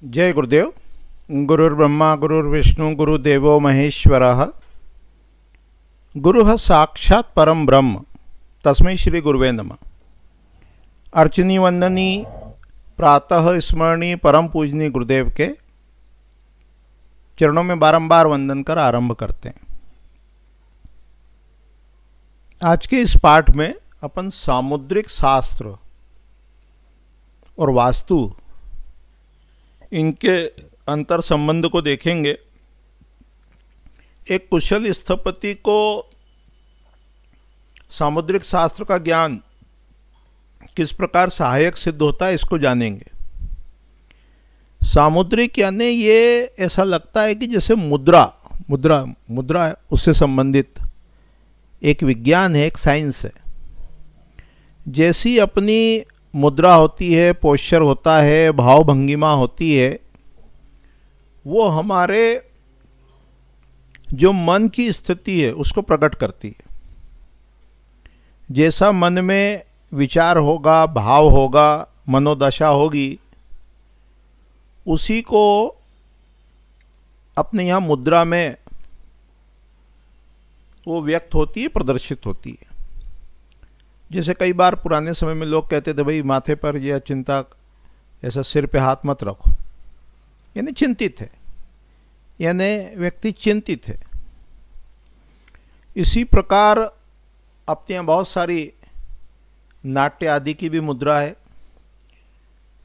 जय गुरुदेव। गुरुर्ब्रह्मा गुरुर्विष्णु गुरुदेवो महेश्वरः। गुरुः साक्षात् परम ब्रह्म तस्मै श्री गुरुवे नमः। अर्चनी वंदनी प्रातः स्मरणी परम पूजनी गुरुदेव के चरणों में बारंबार वंदन कर आरंभ करते हैं। आज के इस पाठ में अपन सामुद्रिक शास्त्र और वास्तु इनके अंतर संबंध को देखेंगे। एक कुशल स्थपति को सामुद्रिक शास्त्र का ज्ञान किस प्रकार सहायक सिद्ध होता है, इसको जानेंगे। सामुद्रिक यानी ये ऐसा लगता है कि जैसे मुद्रा उससे संबंधित एक विज्ञान है, एक साइंस है। जैसी अपनी मुद्रा होती है, पोस्चर होता है, भाव भंगिमा होती है, वो हमारे जो मन की स्थिति है उसको प्रकट करती है। जैसा मन में विचार होगा, भाव होगा, मनोदशा होगी, उसी को अपने यहाँ मुद्रा में वो व्यक्त होती है, प्रदर्शित होती है। जैसे कई बार पुराने समय में लोग कहते थे, भाई माथे पर यह चिंता, ऐसा सिर पे हाथ मत रखो, यानी चिंतित है, यानी व्यक्ति चिंतित है। इसी प्रकार अपने यहाँ बहुत सारी नाट्य आदि की भी मुद्रा है,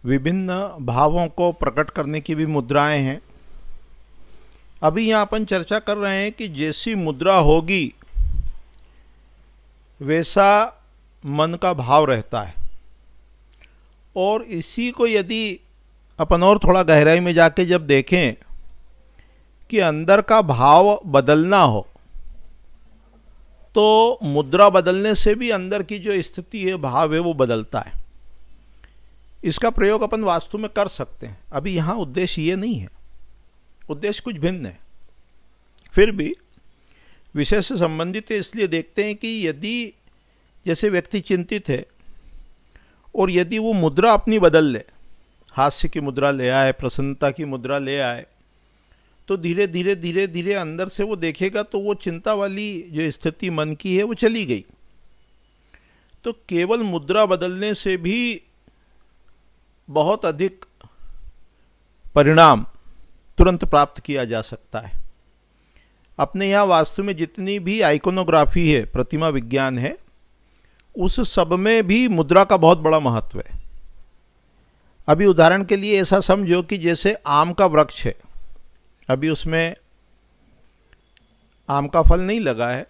विभिन्न भावों को प्रकट करने की भी मुद्राएं हैं। अभी यहाँ अपन चर्चा कर रहे हैं कि जैसी मुद्रा होगी वैसा मन का भाव रहता है। और इसी को यदि अपन और थोड़ा गहराई में जाके जब देखें कि अंदर का भाव बदलना हो, तो मुद्रा बदलने से भी अंदर की जो स्थिति है, भाव है, वो बदलता है। इसका प्रयोग अपन वास्तु में कर सकते हैं। अभी यहाँ उद्देश्य ये नहीं है, उद्देश्य कुछ भिन्न है। फिर भी विषय से संबंधित है, इसलिए देखते हैं कि यदि जैसे व्यक्ति चिंतित है और यदि वो मुद्रा अपनी बदल ले, हास्य की मुद्रा ले आए, प्रसन्नता की मुद्रा ले आए, तो धीरे धीरे अंदर से वो देखेगा तो वो चिंता वाली जो स्थिति मन की है वो चली गई। तो केवल मुद्रा बदलने से भी बहुत अधिक परिणाम तुरंत प्राप्त किया जा सकता है। अपने यहाँ वास्तु में जितनी भी आइकोनोग्राफी है, प्रतिमा विज्ञान है, उस सब में भी मुद्रा का बहुत बड़ा महत्व है। अभी उदाहरण के लिए ऐसा समझो कि जैसे आम का वृक्ष है, अभी उसमें आम का फल नहीं लगा है,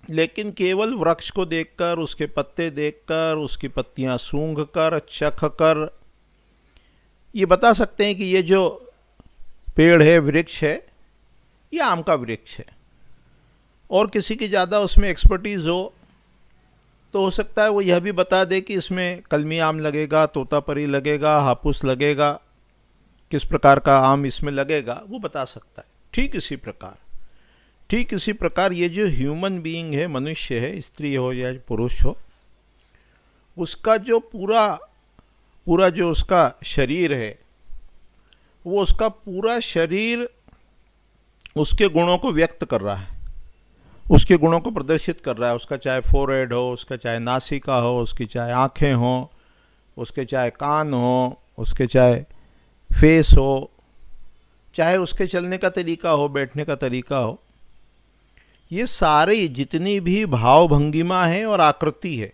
लेकिन केवल वृक्ष को देखकर, उसके पत्ते देखकर, उसकी पत्तियां सूंघ कर, चख कर ये बता सकते हैं कि ये जो पेड़ है, वृक्ष है, ये आम का वृक्ष है। और किसी की ज़्यादा उसमें एक्सपर्टीज़ हो तो हो सकता है वो यह भी बता दे कि इसमें कलमी आम लगेगा, तोतापरी लगेगा, हापुस लगेगा, किस प्रकार का आम इसमें लगेगा, वो बता सकता है। ठीक इसी प्रकार ये जो ह्यूमन बीइंग है, मनुष्य है, स्त्री हो या पुरुष हो, उसका जो पूरा जो उसका शरीर है, वो उसका पूरा शरीर उसके गुणों को व्यक्त कर रहा है, उसके गुणों को प्रदर्शित कर रहा है। उसका चाहे फोरहेड हो, उसका चाहे नासिका हो, उसकी चाहे आँखें हों, उसके चाहे कान हो, उसके चाहे फेस हो, चाहे उसके चलने का तरीका हो, बैठने का तरीका हो, ये सारी जितनी भी भाव भंगिमा है और आकृति है,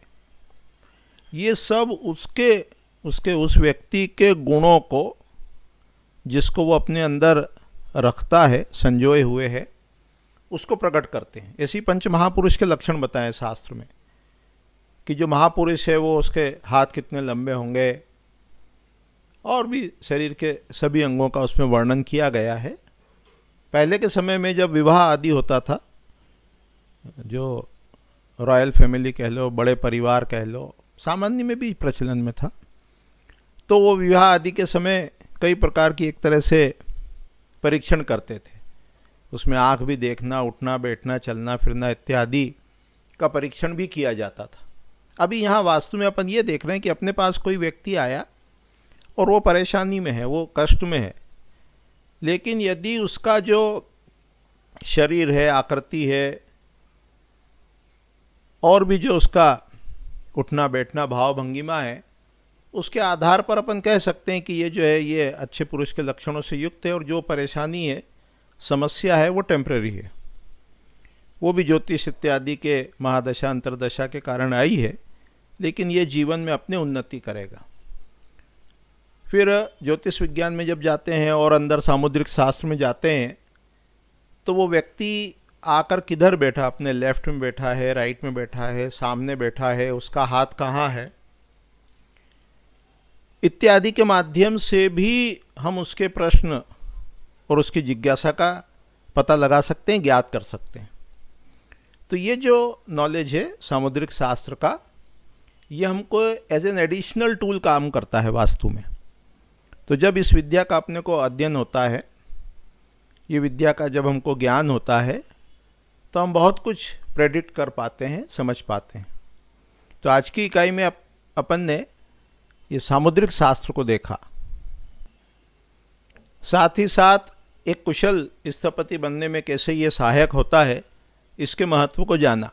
ये सब उसके उस व्यक्ति के गुणों को, जिसको वो अपने अंदर रखता है, संजोए हुए है, उसको प्रकट करते हैं। ऐसी पंच महापुरुष के लक्षण बताएं शास्त्र में कि जो महापुरुष है वो उसके हाथ कितने लंबे होंगे, और भी शरीर के सभी अंगों का उसमें वर्णन किया गया है। पहले के समय में जब विवाह आदि होता था, जो रॉयल फैमिली कह लो, बड़े परिवार कह लो, सामान्य में भी प्रचलन में था, तो वो विवाह आदि के समय कई प्रकार की एक तरह से परीक्षण करते थे। उसमें आँख भी देखना, उठना बैठना, चलना फिरना इत्यादि का परीक्षण भी किया जाता था। अभी यहाँ वास्तु में अपन ये देख रहे हैं कि अपने पास कोई व्यक्ति आया और वो परेशानी में है, वो कष्ट में है। लेकिन यदि उसका जो शरीर है, आकृति है, और भी जो उसका उठना बैठना भाव भंगिमा है, उसके आधार पर अपन कह सकते हैं कि ये जो है ये अच्छे पुरुष के लक्षणों से युक्त है, और जो परेशानी है, समस्या है, वो टेम्परेरी है। वो भी ज्योतिष इत्यादि के महादशा अंतरदशा के कारण आई है, लेकिन ये जीवन में अपने उन्नति करेगा। फिर ज्योतिष विज्ञान में जब जाते हैं और अंदर सामुद्रिक शास्त्र में जाते हैं, तो वो व्यक्ति आकर किधर बैठा, अपने लेफ्ट में बैठा है, राइट में बैठा है, सामने बैठा है, उसका हाथ कहाँ है, इत्यादि के माध्यम से भी हम उसके प्रश्न और उसकी जिज्ञासा का पता लगा सकते हैं, ज्ञात कर सकते हैं। तो ये जो नॉलेज है सामुद्रिक शास्त्र का, ये हमको एज एन एडिशनल टूल काम करता है वास्तु में। तो जब इस विद्या का अपने को अध्ययन होता है, ये विद्या का जब हमको ज्ञान होता है, तो हम बहुत कुछ प्रेडिक्ट कर पाते हैं, समझ पाते हैं। तो आज की इकाई में अपन ने ये सामुद्रिक शास्त्र को देखा, साथ ही साथ एक कुशल स्थपति बनने में कैसे ये सहायक होता है, इसके महत्व को जाना।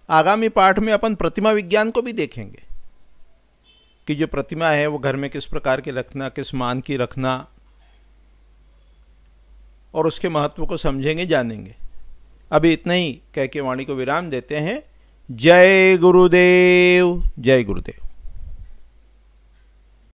आगामी पाठ में अपन प्रतिमा विज्ञान को भी देखेंगे कि जो प्रतिमा है वो घर में किस प्रकार की रखना, किस मान की रखना, और उसके महत्व को समझेंगे, जानेंगे। अभी इतना ही कह के वाणी को विराम देते हैं। जय गुरुदेव, जय गुरुदेव।